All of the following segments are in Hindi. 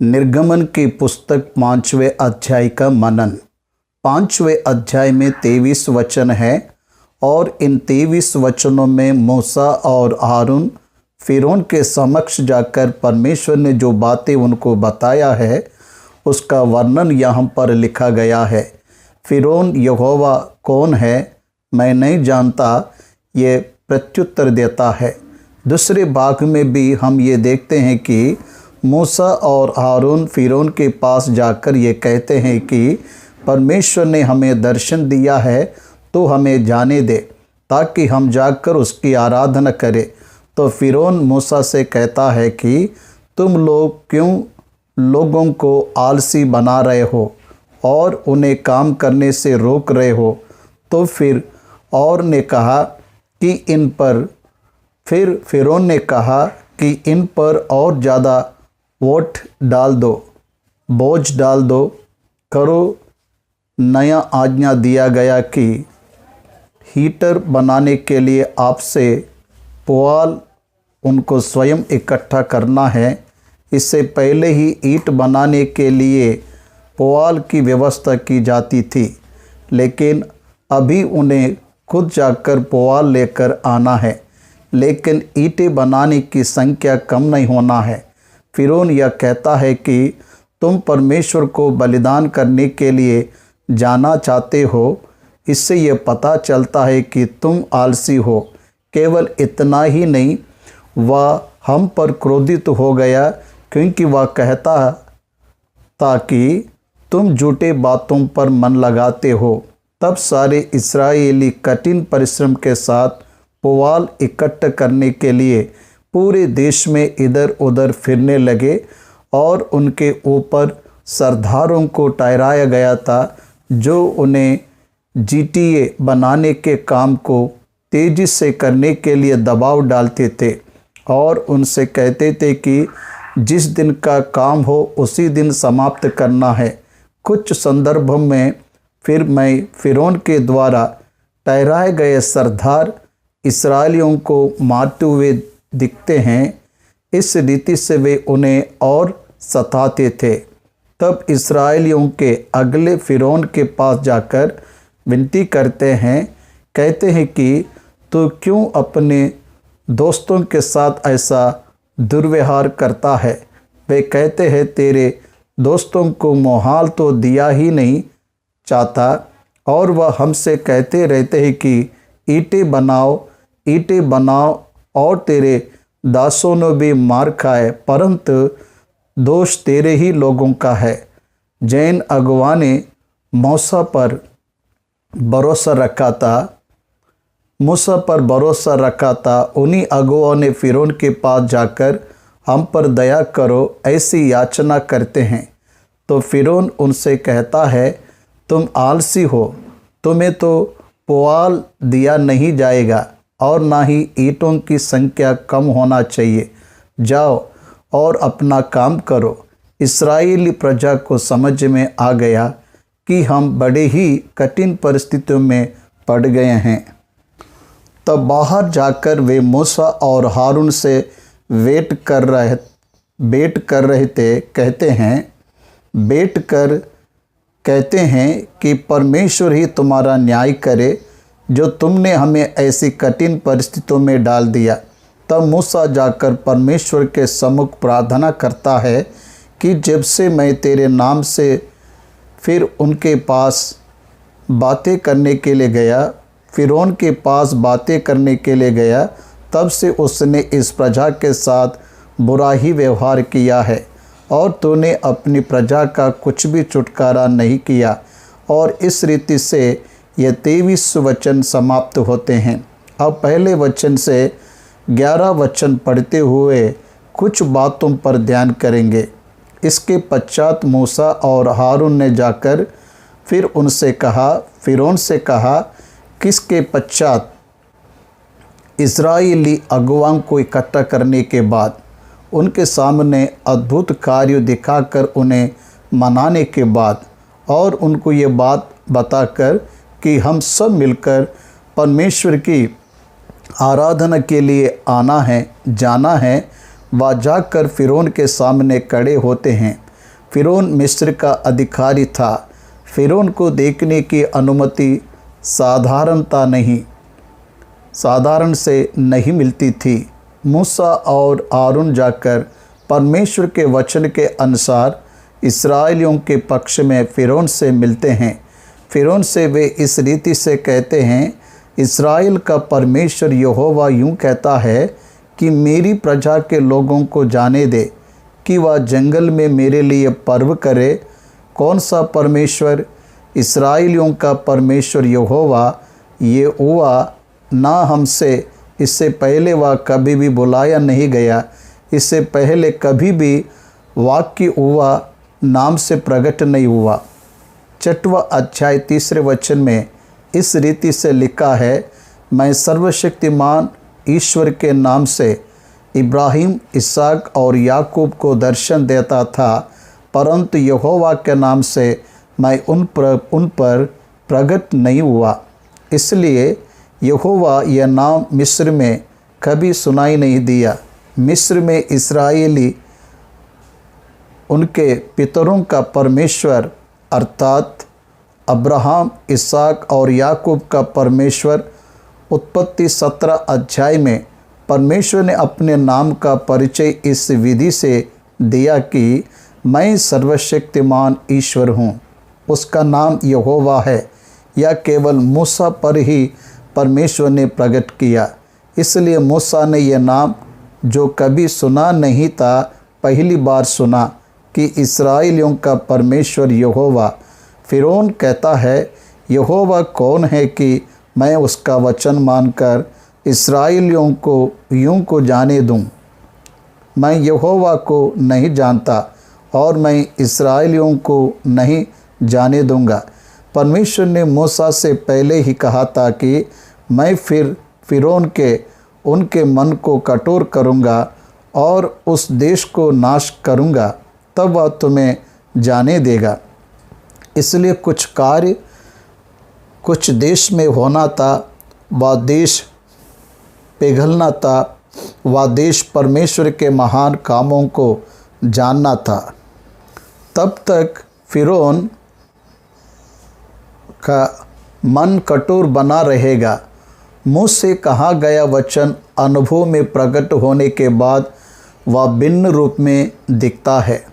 निर्गमन की पुस्तक 5वें अध्याय का मनन। 5वें अध्याय में 23 वचन है और इन 23 वचनों में मूसा और हारून फिरौन के समक्ष जाकर परमेश्वर ने जो बातें उनको बताया है उसका वर्णन यहाँ पर लिखा गया है। फिरौन यहोवा कौन है, मैं नहीं जानता, ये प्रत्युत्तर देता है। दूसरे भाग में भी हम ये देखते हैं कि मूसा और हारून फिरौन के पास जाकर ये कहते हैं कि परमेश्वर ने हमें दर्शन दिया है तो हमें जाने दे ताकि हम जाकर उसकी आराधना करें। तो फिरौन मूसा से कहता है कि तुम लोग क्यों लोगों को आलसी बना रहे हो और उन्हें काम करने से रोक रहे हो। तो फिर फिरौन ने कहा कि इन पर और ज़्यादा वोट डाल दो, बोझ डाल दो, करो। नया आज्ञा दिया गया कि हीटर बनाने के लिए आपसे पुआल उनको स्वयं इकट्ठा करना है। इससे पहले ही ईंट बनाने के लिए पुआल की व्यवस्था की जाती थी, लेकिन अभी उन्हें खुद जाकर पुआल लेकर आना है। लेकिन ईंटें बनाने की संख्या कम नहीं होना है। फिरौन यह कहता है कि तुम परमेश्वर को बलिदान करने के लिए जाना चाहते हो। इससे यह पता चलता है कि तुम आलसी हो। केवल इतना ही नहीं, वह हम पर क्रोधित हो गया क्योंकि वह कहता था कि तुम झूठे बातों पर मन लगाते हो। तब सारे इस्राएली कठिन परिश्रम के साथ पुआल इकट्ठा करने के लिए पूरे देश में इधर उधर फिरने लगे और उनके ऊपर सरदारों को ठहराया गया था जो उन्हें GTA बनाने के काम को तेज़ी से करने के लिए दबाव डालते थे और उनसे कहते थे कि जिस दिन का काम हो उसी दिन समाप्त करना है। कुछ संदर्भों में फिरौन के द्वारा ठहराए गए सरदार इस्राएलियों को मारते हुए दिखते हैं। इस रीति से वे उन्हें और सताते थे। तब इस्राएलियों के अगले फिरौन के पास जाकर विनती करते हैं, कहते हैं कि तू क्यों अपने दोस्तों के साथ ऐसा दुर्व्यवहार करता है। वे कहते हैं तेरे दोस्तों को मोहाल तो दिया ही नहीं चाहता और वह हमसे कहते रहते हैं कि ईंटें बनाओ और तेरे दासों ने भी मार खाए, परंतु दोष तेरे ही लोगों का है। जैन अगुआ ने मूसा पर भरोसा रखा था। उन्हीं अगुओं ने फिरौन के पास जाकर हम पर दया करो ऐसी याचना करते हैं। तो फिरौन उनसे कहता है तुम आलसी हो, तुम्हें तो पुआल दिया नहीं जाएगा और ना ही ईंटों की संख्या कम होना चाहिए। जाओ और अपना काम करो। इस्राएली प्रजा को समझ में आ गया कि हम बड़े ही कठिन परिस्थितियों में पड़ गए हैं। तब बाहर जाकर वे मूसा और हारून से वेट कर रहे थे। कहते हैं कि परमेश्वर ही तुम्हारा न्याय करे जो तुमने हमें ऐसी कठिन परिस्थितियों में डाल दिया। तब मूसा जाकर परमेश्वर के सम्मुख प्रार्थना करता है कि जब से मैं तेरे नाम से फिर उनके पास बातें करने के लिए गया, फिरौन के पास बातें करने के लिए गया, तब से उसने इस प्रजा के साथ बुरा ही व्यवहार किया है और तूने अपनी प्रजा का कुछ भी छुटकारा नहीं किया। और इस रीति से ये 23 वचन समाप्त होते हैं। अब पहले वचन से 11 वचन पढ़ते हुए कुछ बातों पर ध्यान करेंगे। इसके पश्चात मूसा और हारून ने जाकर फिर फिरौन से कहा, किसके पश्चात? इस्राएली अगुवाओं को इकट्ठा करने के बाद, उनके सामने अद्भुत कार्य दिखाकर उन्हें मनाने के बाद और उनको ये बात बताकर कि हम सब मिलकर परमेश्वर की आराधना के लिए जाना है, वह जाकर फिरौन के सामने खड़े होते हैं। फ़िरौन मिस्र का अधिकारी था। फ़िरौन को देखने की अनुमति साधारण से नहीं मिलती थी। मूसा और आरून जाकर परमेश्वर के वचन के अनुसार इस्राएलियों के पक्ष में फ़िरौन से मिलते हैं। फ़िरौन से वे इस रीति से कहते हैं, इस्राएल का परमेश्वर यहोवा यूँ कहता है कि मेरी प्रजा के लोगों को जाने दे कि वह जंगल में मेरे लिए पर्व करे। कौन सा परमेश्वर? इस्राएलियों का परमेश्वर यहोवा ये हुआ ना हमसे इससे पहले वह कभी भी बुलाया नहीं गया, इससे पहले कभी भी वाक्य हुआ नाम से प्रकट नहीं हुआ। 6वां अध्याय 3 वचन में इस रीति से लिखा है, मैं सर्वशक्तिमान ईश्वर के नाम से इब्राहिम, इसहाक और याकूब को दर्शन देता था, परंतु यहोवा के नाम से मैं उन पर प्रकट नहीं हुआ। इसलिए यहोवा यह नाम मिस्र में कभी सुनाई नहीं दिया। मिस्र में इस्राएली उनके पितरों का परमेश्वर अर्थात अब्राहम, इसहाक और याकूब का परमेश्वर। उत्पत्ति 17 अध्याय में परमेश्वर ने अपने नाम का परिचय इस विधि से दिया कि मैं सर्वशक्तिमान ईश्वर हूँ। उसका नाम यहोवा है। यह केवल मूसा पर ही परमेश्वर ने प्रकट किया। इसलिए मूसा ने यह नाम जो कभी सुना नहीं था, पहली बार सुना कि इस्राएलियों का परमेश्वर यहोवा। फ़िरौन कहता है, यहोवा कौन है कि मैं उसका वचन मानकर इस्राएलियों को यूं को जाने दूं? मैं यहोवा को नहीं जानता और मैं इस्राएलियों को नहीं जाने दूंगा। परमेश्वर ने मूसा से पहले ही कहा था कि मैं फिर फ़िरौन के उनके मन को कठोर करूंगा और उस देश को नाश करूंगा, तब वह तुम्हें जाने देगा। इसलिए कुछ कार्य कुछ देश में होना था, वह देश पिघलना था, वह देश परमेश्वर के महान कामों को जानना था। तब तक फ़िरौन का मन कठोर बना रहेगा। मुँह से कहा गया वचन अनुभव में प्रकट होने के बाद वह भिन्न रूप में दिखता है।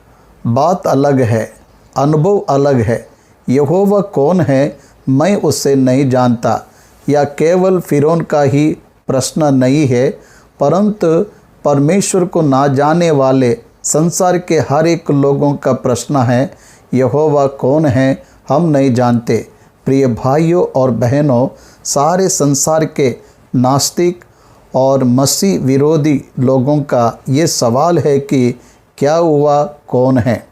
बात अलग है, अनुभव अलग है। यहोवा कौन है, मैं उसे नहीं जानता। यह केवल फ़िरौन का ही प्रश्न नहीं है, परंतु परमेश्वर को ना जाने वाले संसार के हर एक लोगों का प्रश्न है, यहोवा कौन है, हम नहीं जानते। प्रिय भाइयों और बहनों, सारे संसार के नास्तिक और मसीह विरोधी लोगों का ये सवाल है कि क्या हुआ, कौन है।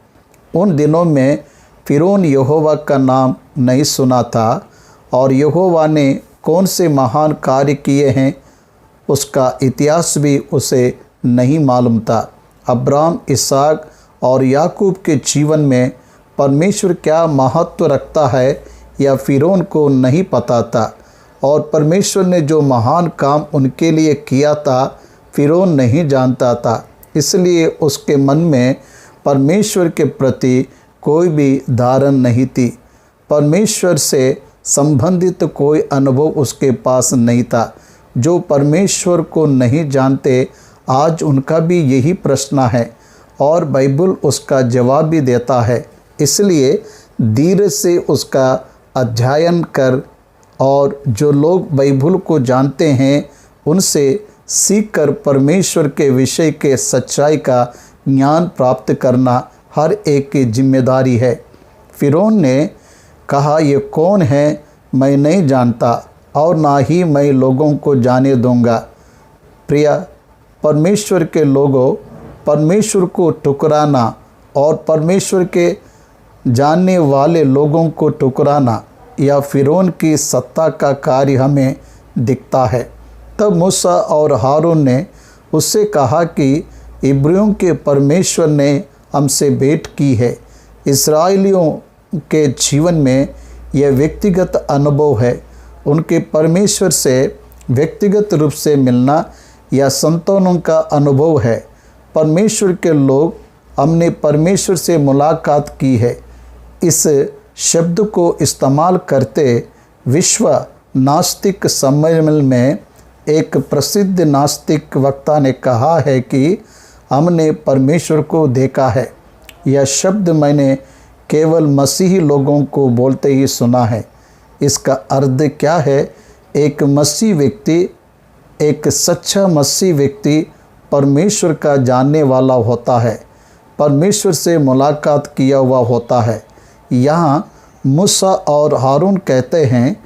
उन दिनों में फ़िरौन यहोवा का नाम नहीं सुना था और यहोवा ने कौन से महान कार्य किए हैं उसका इतिहास भी उसे नहीं मालूम था। अब्राहम, इसहाक और याकूब के जीवन में परमेश्वर क्या महत्व रखता है यह फ़िरौन को नहीं पता था, और परमेश्वर ने जो महान काम उनके लिए किया था फ़िरौन नहीं जानता था। इसलिए उसके मन में परमेश्वर के प्रति कोई भी धारण नहीं थी। परमेश्वर से संबंधित कोई अनुभव उसके पास नहीं था। जो परमेश्वर को नहीं जानते, आज उनका भी यही प्रश्न है और बाइबल उसका जवाब भी देता है। इसलिए धीरे से उसका अध्ययन कर और जो लोग बाइबल को जानते हैं उनसे सीखकर परमेश्वर के विषय के सच्चाई का ज्ञान प्राप्त करना हर एक की जिम्मेदारी है। फ़िरौन ने कहा, ये कौन है, मैं नहीं जानता और ना ही मैं लोगों को जाने दूंगा। प्रिय परमेश्वर के लोगों, परमेश्वर को ठुकराना और परमेश्वर के जानने वाले लोगों को ठुकराना या फ़िरौन की सत्ता का कार्य हमें दिखता है। तब मूसा और हारून ने उससे कहा कि इब्रियों के परमेश्वर ने हमसे भेंट की है। इस्राएलियों के जीवन में यह व्यक्तिगत अनुभव है। उनके परमेश्वर से व्यक्तिगत रूप से मिलना यह संतानों का अनुभव है। परमेश्वर के लोग हमने परमेश्वर से मुलाकात की है। इस शब्द को इस्तेमाल करते विश्व नास्तिक सम्मेलन में एक प्रसिद्ध नास्तिक वक्ता ने कहा है कि हमने परमेश्वर को देखा है। यह शब्द मैंने केवल मसीही लोगों को बोलते ही सुना है। इसका अर्थ क्या है? एक मसीह व्यक्ति, एक सच्चा मसीह व्यक्ति परमेश्वर का जानने वाला होता है, परमेश्वर से मुलाकात किया हुआ होता है। यहाँ मूसा और हारून कहते हैं,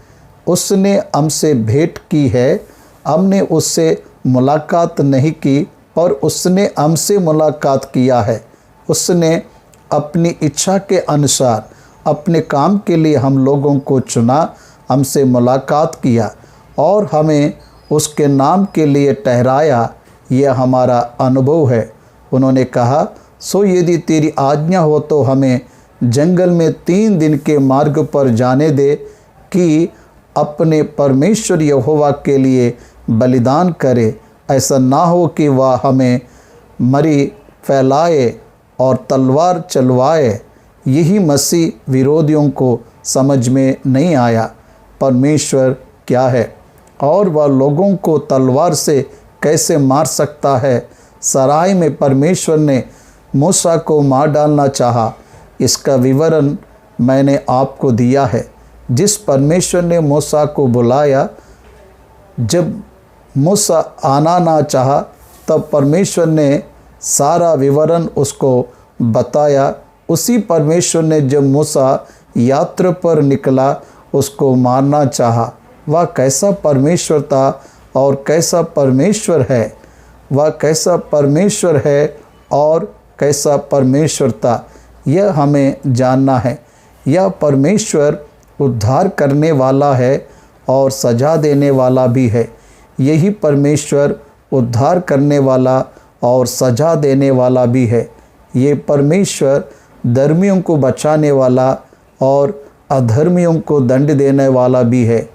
उसने हमसे भेंट की है, हमने उससे मुलाकात नहीं की, पर उसने हमसे मुलाकात किया है। उसने अपनी इच्छा के अनुसार अपने काम के लिए हम लोगों को चुना, हमसे मुलाकात किया और हमें उसके नाम के लिए ठहराया। यह हमारा अनुभव है। उन्होंने कहा, सो यदि तेरी आज्ञा हो तो हमें जंगल में 3 दिन के मार्ग पर जाने दे कि अपने परमेश्वर यहोवा के लिए बलिदान करे। ऐसा ना हो कि वह हमें मरी फैलाए और तलवार चलवाए। यही मसीह विरोधियों को समझ में नहीं आया। परमेश्वर क्या है और वह लोगों को तलवार से कैसे मार सकता है। सराय में परमेश्वर ने मूसा को मार डालना चाहा। इसका विवरण मैंने आपको दिया है। जिस परमेश्वर ने मूसा को बुलाया, जब मूसा आना ना चाहा तब परमेश्वर ने सारा विवरण उसको बताया। उसी परमेश्वर ने जब मूसा यात्रा पर निकला उसको मारना चाहा। वह कैसा परमेश्वर था और कैसा परमेश्वर है। वह कैसा परमेश्वर है और कैसा परमेश्वर था, यह हमें जानना है। यह परमेश्वर उद्धार करने वाला है और सजा देने वाला भी है। यही परमेश्वर उद्धार करने वाला और सजा देने वाला भी है। ये परमेश्वर धर्मियों को बचाने वाला और अधर्मियों को दंड देने वाला भी है।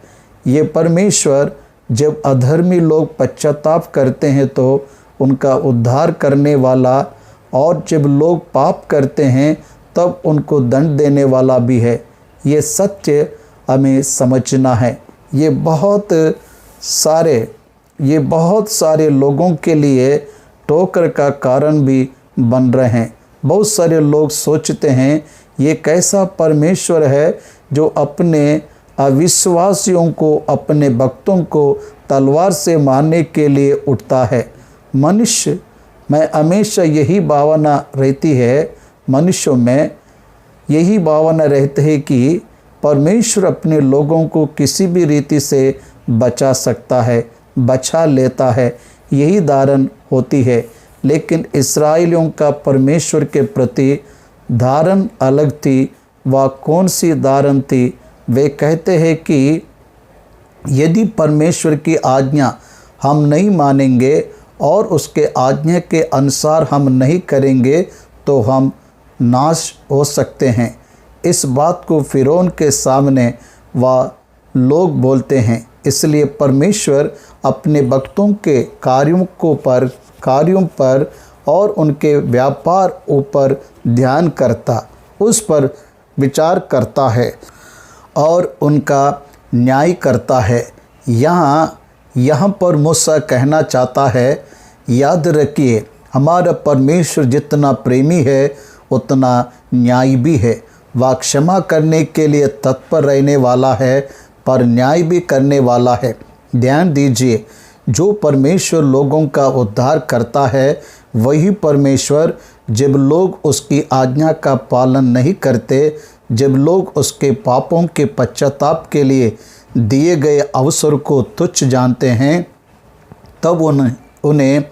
ये परमेश्वर जब अधर्मी लोग पश्चाताप करते हैं तो उनका उद्धार करने वाला, और जब लोग पाप करते हैं तब उनको दंड देने वाला भी है। ये सत्य हमें समझना है। ये बहुत सारे लोगों के लिए ठोकर का कारण भी बन रहे हैं। बहुत सारे लोग सोचते हैं, ये कैसा परमेश्वर है जो अपने अविश्वासियों को, अपने भक्तों को तलवार से मारने के लिए उठता है। मनुष्य में हमेशा यही भावना रहती है, मनुष्यों में यही भावना रहती है कि परमेश्वर अपने लोगों को किसी भी रीति से बचा सकता है, बचा लेता है। यही धारण होती है। लेकिन इस्राएलियों का परमेश्वर के प्रति धारण अलग थी। वह कौन सी धारण थी? वे कहते हैं कि यदि परमेश्वर की आज्ञा हम नहीं मानेंगे और उसके आज्ञा के अनुसार हम नहीं करेंगे तो हम नाश हो सकते हैं। इस बात को फिरौन के सामने वह लोग बोलते हैं। इसलिए परमेश्वर अपने भक्तों के कार्यों पर और उनके व्यापार ऊपर ध्यान करता, उस पर विचार करता है और उनका न्याय करता है। यहाँ पर मूसा कहना चाहता है, याद रखिए हमारा परमेश्वर जितना प्रेमी है उतना न्याय भी है। वह क्षमा करने के लिए तत्पर रहने वाला है पर न्याय भी करने वाला है। ध्यान दीजिए, जो परमेश्वर लोगों का उद्धार करता है वही परमेश्वर जब लोग उसकी आज्ञा का पालन नहीं करते, जब लोग उसके पापों के पश्चाताप के लिए दिए गए अवसर को तुच्छ जानते हैं, तब उन्हें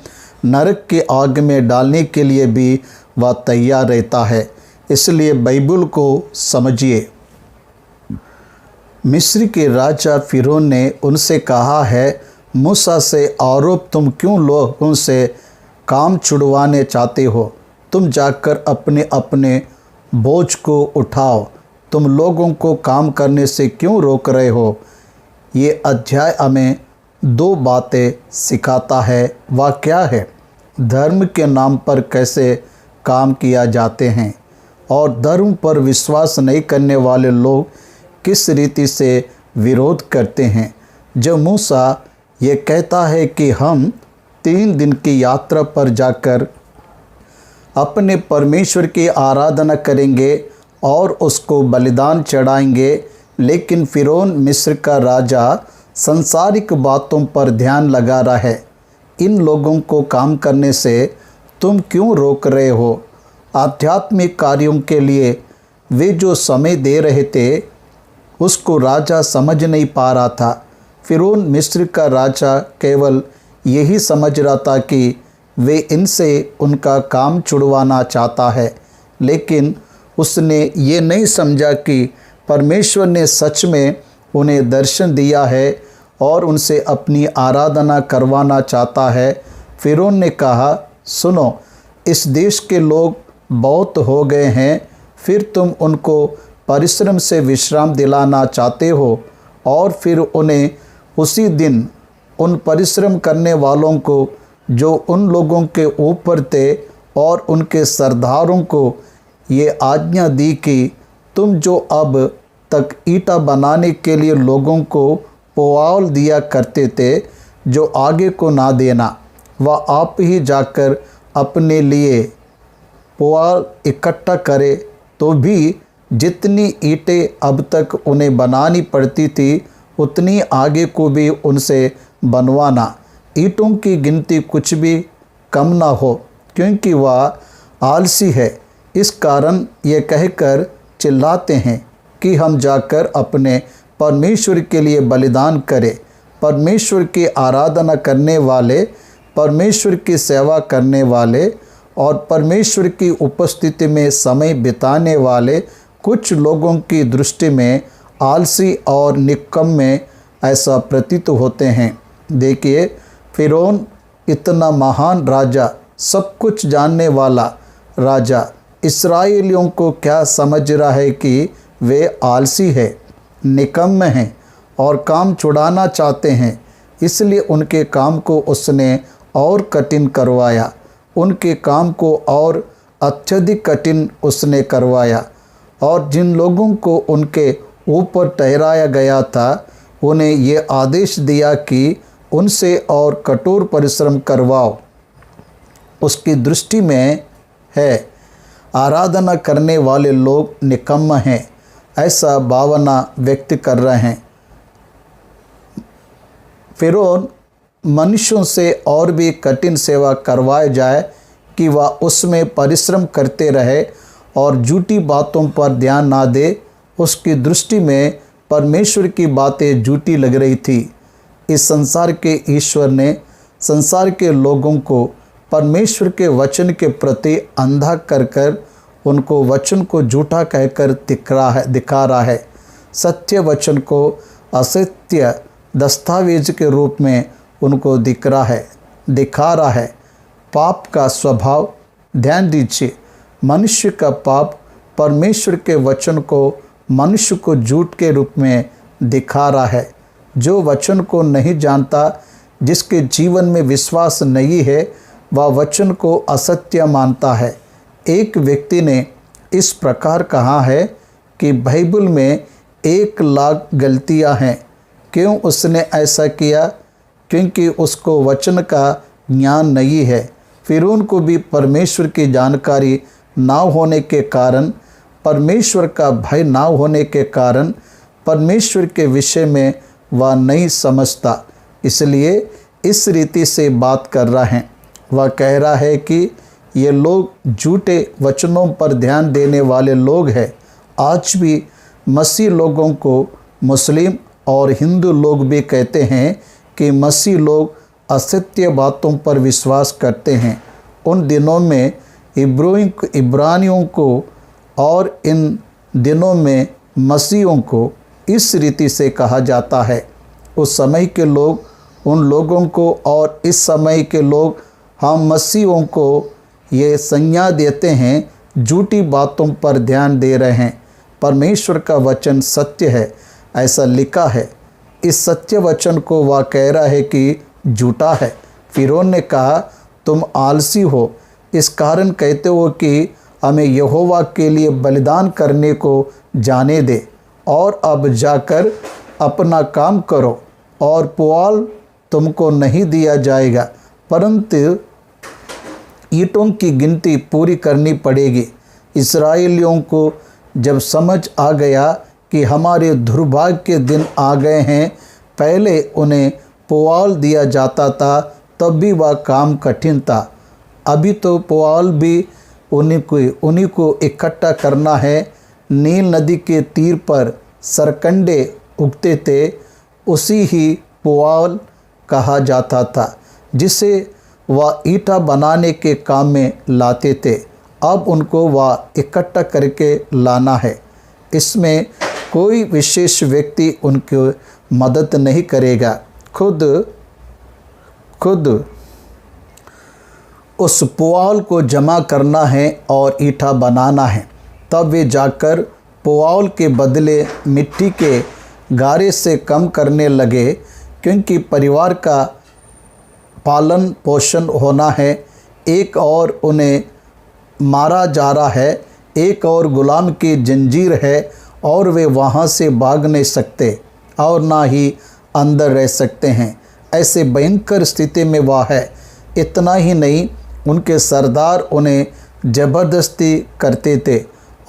नरक के आग में डालने के लिए भी वह तैयार रहता है। इसलिए बाइबल को समझिए। मिस्र के राजा फिरौन ने उनसे कहा है, मूसा से आरोप तुम क्यों लोगों से काम छुड़वाने चाहते हो? तुम जाकर अपने अपने बोझ को उठाओ। तुम लोगों को काम करने से क्यों रोक रहे हो? ये अध्याय हमें 2 बातें सिखाता है। वह क्या है? धर्म के नाम पर कैसे काम किया जाते हैं और धर्म पर विश्वास नहीं करने वाले लोग किस रीति से विरोध करते हैं। जब मूसा ये कहता है कि हम 3 दिन की यात्रा पर जाकर अपने परमेश्वर की आराधना करेंगे और उसको बलिदान चढ़ाएंगे, लेकिन फ़िरौन मिस्र का राजा संसारिक बातों पर ध्यान लगा रहा है। इन लोगों को काम करने से तुम क्यों रोक रहे हो? आध्यात्मिक कार्यों के लिए वे जो समय दे रहे थे उसको राजा समझ नहीं पा रहा था। फ़िरौन मिस्र का राजा केवल यही समझ रहा था कि वे इनसे उनका काम छुड़वाना चाहता है, लेकिन उसने ये नहीं समझा कि परमेश्वर ने सच में उन्हें दर्शन दिया है और उनसे अपनी आराधना करवाना चाहता है। फ़िरौन ने कहा, सुनो, इस देश के लोग बहुत हो गए हैं, फिर तुम उनको परिश्रम से विश्राम दिलाना चाहते हो और फिर उन्हें उसी दिन उन परिश्रम करने वालों को जो उन लोगों के ऊपर थे और उनके सरदारों को ये आज्ञा दी कि तुम जो अब तक ईंटा बनाने के लिए लोगों को पुआल दिया करते थे, जो आगे को ना देना, वह आप ही जाकर अपने लिए पुआल इकट्ठा करे। तो भी जितनी ईंटें अब तक उन्हें बनानी पड़ती थी उतनी आगे को भी उनसे बनवाना। ईंटों की गिनती कुछ भी कम ना हो, क्योंकि वह आलसी है। इस कारण ये कहकर चिल्लाते हैं कि हम जाकर अपने परमेश्वर के लिए बलिदान करें। परमेश्वर की आराधना करने वाले, परमेश्वर की सेवा करने वाले और परमेश्वर की उपस्थिति में समय बिताने वाले कुछ लोगों की दृष्टि में आलसी और निकम्मे ऐसा प्रतीत होते हैं। देखिए, फ़िरौन इतना महान राजा, सब कुछ जानने वाला राजा, इस्राएलियों को क्या समझ रहा है कि वे आलसी है, निकम्मे हैं और काम छुड़ाना चाहते हैं। इसलिए उनके काम को उसने और कठिन करवाया, उनके काम को और अत्यधिक कठिन उसने करवाया। और जिन लोगों को उनके ऊपर ठहराया गया था उन्हें ये आदेश दिया कि उनसे और कठोर परिश्रम करवाओ। उसकी दृष्टि में है आराधना करने वाले लोग निकम्मा हैं, ऐसा भावना व्यक्त कर रहे हैं। फ़िरौन मनुष्यों से और भी कठिन सेवा करवाए जाए कि वह उसमें परिश्रम करते रहे और झूठी बातों पर ध्यान ना दे। उसकी दृष्टि में परमेश्वर की बातें झूठी लग रही थी। इस संसार के ईश्वर ने संसार के लोगों को परमेश्वर के वचन के प्रति अंधा कर उनको वचन को झूठा कहकर दिखा रहा है। सत्य वचन को असत्य दस्तावेज के रूप में उनको दिखा रहा है। पाप का स्वभाव, ध्यान दीजिए, मनुष्य का पाप परमेश्वर के वचन को मनुष्य को झूठ के रूप में दिखा रहा है। जो वचन को नहीं जानता, जिसके जीवन में विश्वास नहीं है, वह वचन को असत्य मानता है। एक व्यक्ति ने इस प्रकार कहा है कि बाइबल में 1 लाख गलतियां हैं। क्यों उसने ऐसा किया? क्योंकि उसको वचन का ज्ञान नहीं है। फ़िरौन को भी परमेश्वर की जानकारी ना होने के कारण, परमेश्वर का भय ना होने के कारण परमेश्वर के विषय में वह नहीं समझता, इसलिए इस रीति से बात कर रहा है। वह कह रहा है कि ये लोग झूठे वचनों पर ध्यान देने वाले लोग हैं। आज भी मसीह लोगों को मुस्लिम और हिंदू लोग भी कहते हैं कि मसीह लोग असत्य बातों पर विश्वास करते हैं। उन दिनों में इब्रानियों को और इन दिनों में मसीहों को इस रीति से कहा जाता है। उस समय के लोग उन लोगों को और इस समय के लोग हम मसीहों को ये संज्ञा देते हैं, झूठी बातों पर ध्यान दे रहे हैं। परमेश्वर का वचन सत्य है, ऐसा लिखा है। इस सत्य वचन को वह कह रहा है कि झूठा है। फ़िरौन ने कहा, तुम आलसी हो, इस कारण कहते हो कि हमें यहोवा के लिए बलिदान करने को जाने दे, और अब जाकर अपना काम करो, और पुआल तुमको नहीं दिया जाएगा, परंतु ईंटों की गिनती पूरी करनी पड़ेगी। इस्राएलियों को जब समझ आ गया कि हमारे दुर्भाग्य के दिन आ गए हैं, पहले उन्हें पुआल दिया जाता था तब भी वह काम कठिन था, अभी तो पुआल भी उन्हीं को इकट्ठा करना है। नील नदी के तीर पर सरकंडे उगते थे, उसी ही पुआल कहा जाता था, जिसे वह ईंटा बनाने के काम में लाते थे। अब उनको वह इकट्ठा करके लाना है। इसमें कोई विशेष व्यक्ति उनकी मदद नहीं करेगा, खुद उस पुआल को जमा करना है और ईंटा बनाना है। तब वे जाकर पुआल के बदले मिट्टी के गारे से कम करने लगे, क्योंकि परिवार का पालन पोषण होना है। एक और उन्हें मारा जा रहा है, एक और गुलाम की जंजीर है, और वे वहाँ से भाग नहीं सकते और ना ही अंदर रह सकते हैं। ऐसे भयंकर स्थिति में वह है। इतना ही नहीं, उनके सरदार उन्हें ज़बरदस्ती करते थे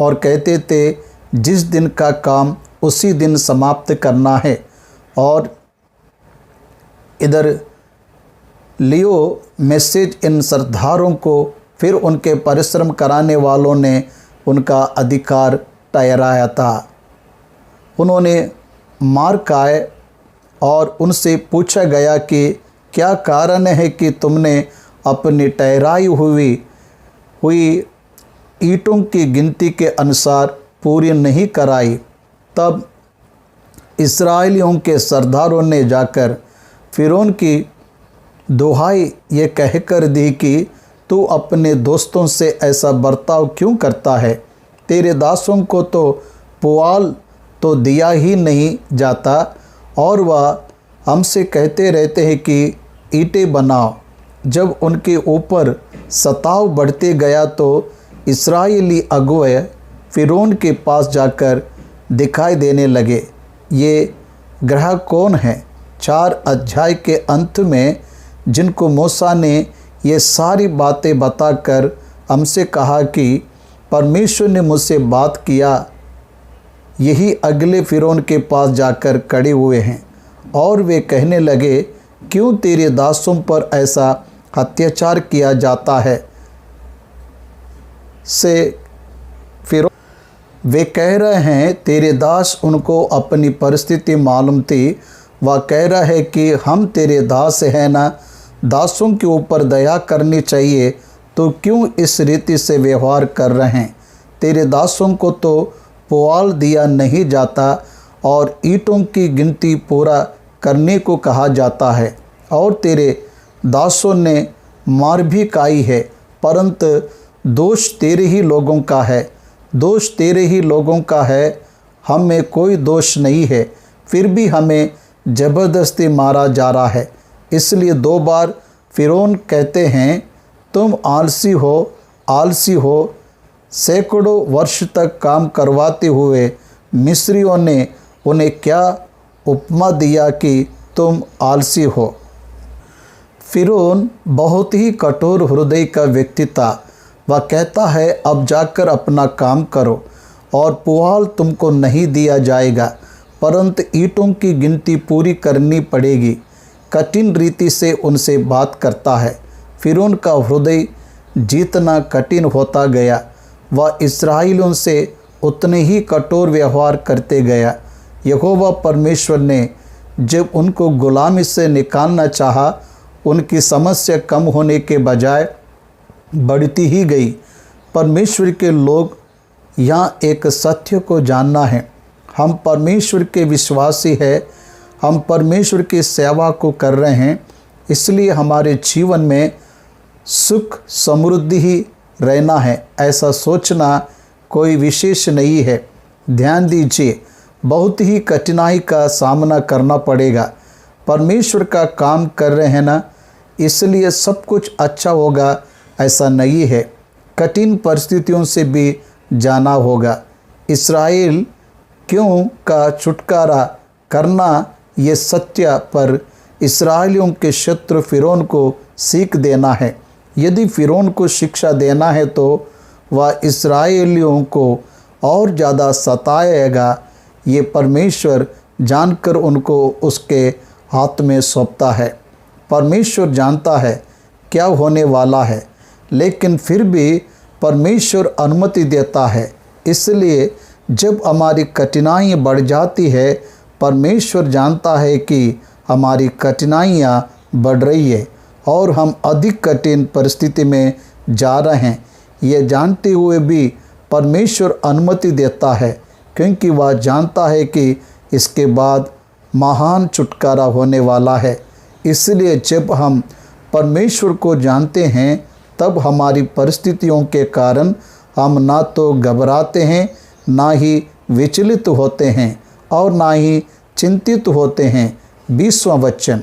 और कहते थे जिस दिन का काम उसी दिन समाप्त करना है। और इधर लियो मैसेज इन सरदारों को फिर उनके परिश्रम कराने वालों ने उनका अधिकार ठहराया था। उन्होंने मार खाए और उनसे पूछा गया कि क्या कारण है कि तुमने अपनी ठहराई हुई ईंटों की गिनती के अनुसार पूरी नहीं कराई। तब इस्राएलियों के सरदारों ने जाकर फिरौन की दुहाई ये कहकर दी कि तू अपने दोस्तों से ऐसा बर्ताव क्यों करता है? तेरे दासों को तो पुआल तो दिया ही नहीं जाता, और वह हमसे कहते रहते हैं कि ईंटें बनाओ। जब उनके ऊपर सताव बढ़ते गया तो इस्राएली अगुए फिरौन के पास जाकर दिखाई देने लगे। ये ग्राहक कौन है? 4 अध्याय के अंत में जिनको मूसा ने ये सारी बातें बताकर हमसे कहा कि परमेश्वर ने मुझसे बात किया, यही अगले फिरौन के पास जाकर खड़े हुए हैं, और वे कहने लगे क्यों तेरे दासों पर ऐसा अत्याचार किया जाता है? से फिर वे कह रहे हैं तेरे दास, उनको अपनी परिस्थिति मालूम थी। वह कह रहा है कि हम तेरे दास हैं ना, दासों के ऊपर दया करनी चाहिए, तो क्यों इस रीति से व्यवहार कर रहे हैं? तेरे दासों को तो पुआल दिया नहीं जाता और ईंटों की गिनती पूरा करने को कहा जाता है, और तेरे दासों ने मार भी खाई है, परंतु दोष तेरे ही लोगों का है, दोष तेरे ही लोगों का है, हम में कोई दोष नहीं है, फिर भी हमें ज़बरदस्ती मारा जा रहा है। इसलिए 2 बार फिरौन कहते हैं तुम आलसी हो। सैकड़ों वर्ष तक काम करवाते हुए मिस्रियों ने उन्हें क्या उपमा दिया कि तुम आलसी हो। फिरौन बहुत ही कठोर हृदय का व्यक्ति था। वह कहता है अब जाकर अपना काम करो, और पुआल तुमको नहीं दिया जाएगा, परंतु ईंटों की गिनती पूरी करनी पड़ेगी। कठिन रीति से उनसे बात करता है। फिरौन का हृदय जितना कठिन होता गया, वह इस्राएलियों से उतने ही कठोर व्यवहार करते गया। यहोवा परमेश्वर ने जब उनको गुलामी से निकालना चाहा, उनकी समस्या कम होने के बजाय बढ़ती ही गई। परमेश्वर के लोग यहाँ एक सत्य को जानना है, हम परमेश्वर के विश्वासी हैं, हम परमेश्वर की सेवा को कर रहे हैं, इसलिए हमारे जीवन में सुख समृद्धि ही रहना है, ऐसा सोचना कोई विशेष नहीं है। ध्यान दीजिए, बहुत ही कठिनाई का सामना करना पड़ेगा। परमेश्वर का काम कर रहे हैं ना, इसलिए सब कुछ अच्छा होगा, ऐसा नहीं है, कठिन परिस्थितियों से भी जाना होगा। इस्राएल क्यों का छुटकारा करना ये सत्य पर इस्राएलियों के शत्रु फ़िरौन को सीख देना है। यदि फ़िरौन को शिक्षा देना है तो वह इस्राएलियों को और ज़्यादा सताएगा। ये परमेश्वर जानकर उनको उसके हाथ में सौंपता है। परमेश्वर जानता है क्या होने वाला है, लेकिन फिर भी परमेश्वर अनुमति देता है। इसलिए जब हमारी कठिनाइयाँ बढ़ जाती है, परमेश्वर जानता है कि हमारी कठिनाइयाँ बढ़ रही है और हम अधिक कठिन परिस्थिति में जा रहे हैं। ये जानते हुए भी परमेश्वर अनुमति देता है, क्योंकि वह जानता है कि इसके बाद महान छुटकारा होने वाला है। इसलिए जब हम परमेश्वर को जानते हैं, तब हमारी परिस्थितियों के कारण हम ना तो घबराते हैं, ना ही विचलित होते हैं और ना ही चिंतित होते हैं। 20वां वचन,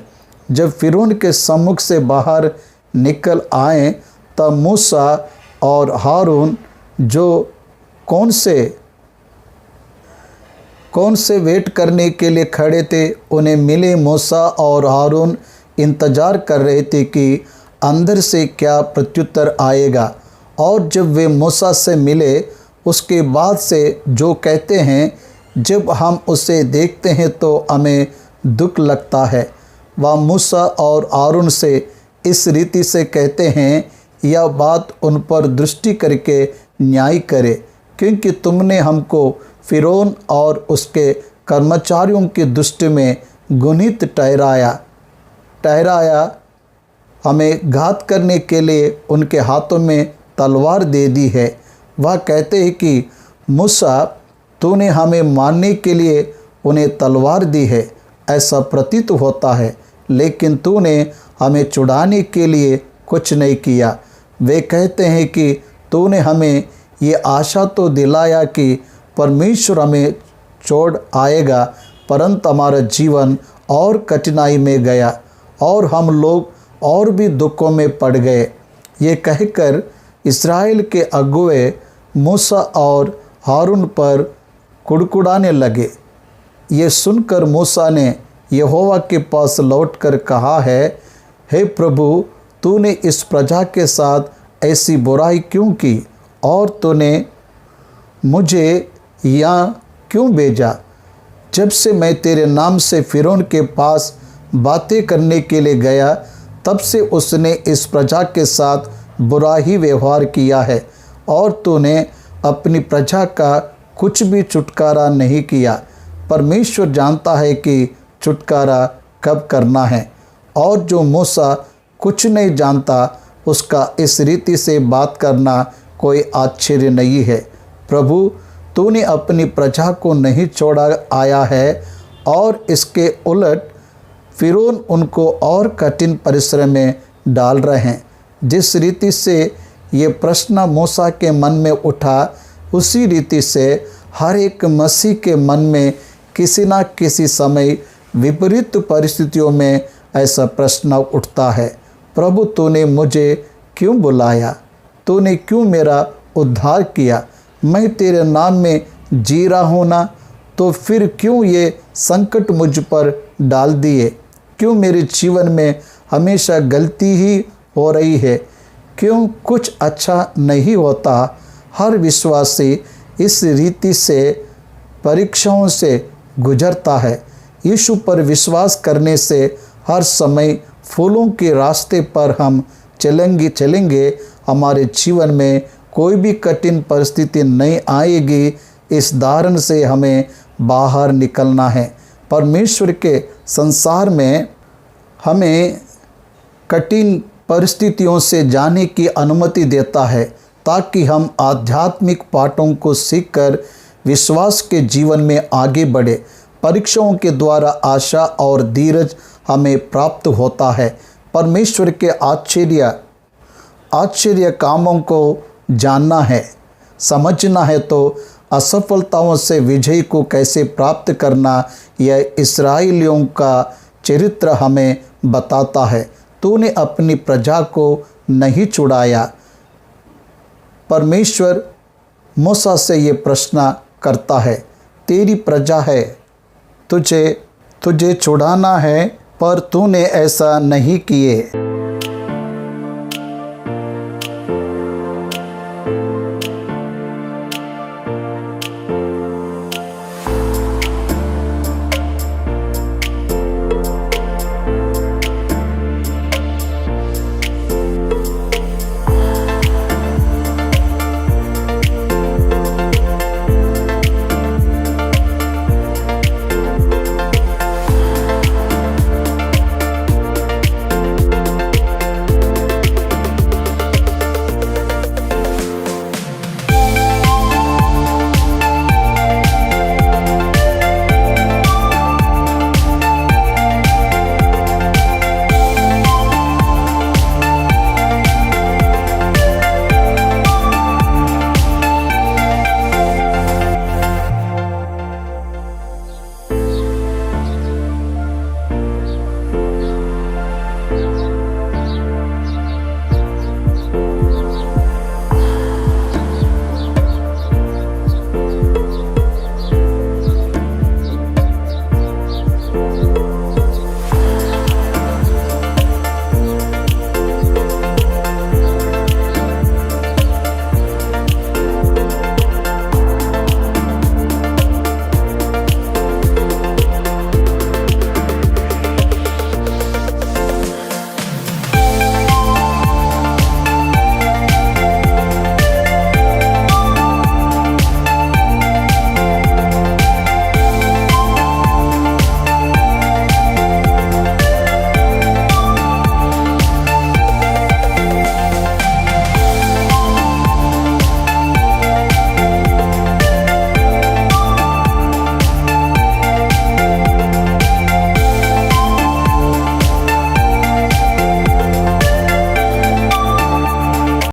जब फ़िरौन के सम्मुख से बाहर निकल आए तब मूसा और हारून जो कौन से वेट करने के लिए खड़े थे, उन्हें मिले। मूसा और हारून इंतज़ार कर रहे थे कि अंदर से क्या प्रत्युत्तर आएगा। और जब वे मूसा से मिले, उसके बाद से जो कहते हैं, जब हम उसे देखते हैं तो हमें दुख लगता है। वह मूसा और हारून से इस रीति से कहते हैं, यह बात उन पर दृष्टि करके न्याय करे, क्योंकि तुमने हमको फ़िरौन और उसके कर्मचारियों की दृष्टि में गुनीत ठहराया, हमें घात करने के लिए उनके हाथों में तलवार दे दी है। वह कहते हैं कि मूसा, तूने हमें मारने के लिए उन्हें तलवार दी है, ऐसा प्रतीत होता है, लेकिन तूने हमें छुड़ाने के लिए कुछ नहीं किया। वे कहते हैं कि तूने हमें ये आशा तो दिलाया कि परमेश्वर हमें छोड़ आएगा, परंतु हमारा जीवन और कठिनाई में गया और हम लोग और भी दुखों में पड़ गए। ये कहकर इस्राएल के अगुवे मूसा और हारून पर कुड़कुड़ाने लगे। ये सुनकर मूसा ने यहोवा के पास लौटकर कहा है, हे प्रभु, तूने इस प्रजा के साथ ऐसी बुराई क्यों की और तूने मुझे यहाँ क्यों भेजा? जब से मैं तेरे नाम से फ़िरौन के पास बातें करने के लिए गया, तब से उसने इस प्रजा के साथ बुरा ही व्यवहार किया है और तूने अपनी प्रजा का कुछ भी छुटकारा नहीं किया। परमेश्वर जानता है कि छुटकारा कब करना है, और जो मूसा कुछ नहीं जानता, उसका इस रीति से बात करना कोई आश्चर्य नहीं है। प्रभु, तूने अपनी प्रजा को नहीं छोड़ा आया है और इसके उलट फ़िरौन उनको और कठिन परिश्रम में डाल रहे हैं। जिस रीति से ये प्रश्न मूसा के मन में उठा, उसी रीति से हर एक मसीह के मन में किसी न किसी समय विपरीत परिस्थितियों में ऐसा प्रश्न उठता है, प्रभु, तूने मुझे क्यों बुलाया? तूने क्यों मेरा उद्धार किया? मैं तेरे नाम में जी रहा हूँ ना, तो फिर क्यों ये संकट मुझ पर डाल दिए? क्यों मेरे जीवन में हमेशा गलती ही हो रही है? क्यों कुछ अच्छा नहीं होता? हर विश्वासी इस रीति से परीक्षाओं से गुजरता है। यीशु पर विश्वास करने से हर समय फूलों के रास्ते पर हम चलेंगे। हमारे जीवन में कोई भी कठिन परिस्थिति नहीं आएगी। इस धारण से हमें बाहर निकलना है। परमेश्वर के संसार में हमें कठिन परिस्थितियों से जाने की अनुमति देता है, ताकि हम आध्यात्मिक पाठों को सीखकर विश्वास के जीवन में आगे बढ़े। परीक्षाओं के द्वारा आशा और धीरज हमें प्राप्त होता है। परमेश्वर के आश्चर्य कामों को जानना है, समझना है, तो असफलताओं से विजय को कैसे प्राप्त करना, यह इस्राएलियों का चरित्र हमें बताता है। तूने अपनी प्रजा को नहीं छुड़ाया, परमेश्वर मूसा से ये प्रश्न करता है, तेरी प्रजा है, तुझे छुड़ाना है, पर तूने ऐसा नहीं किए।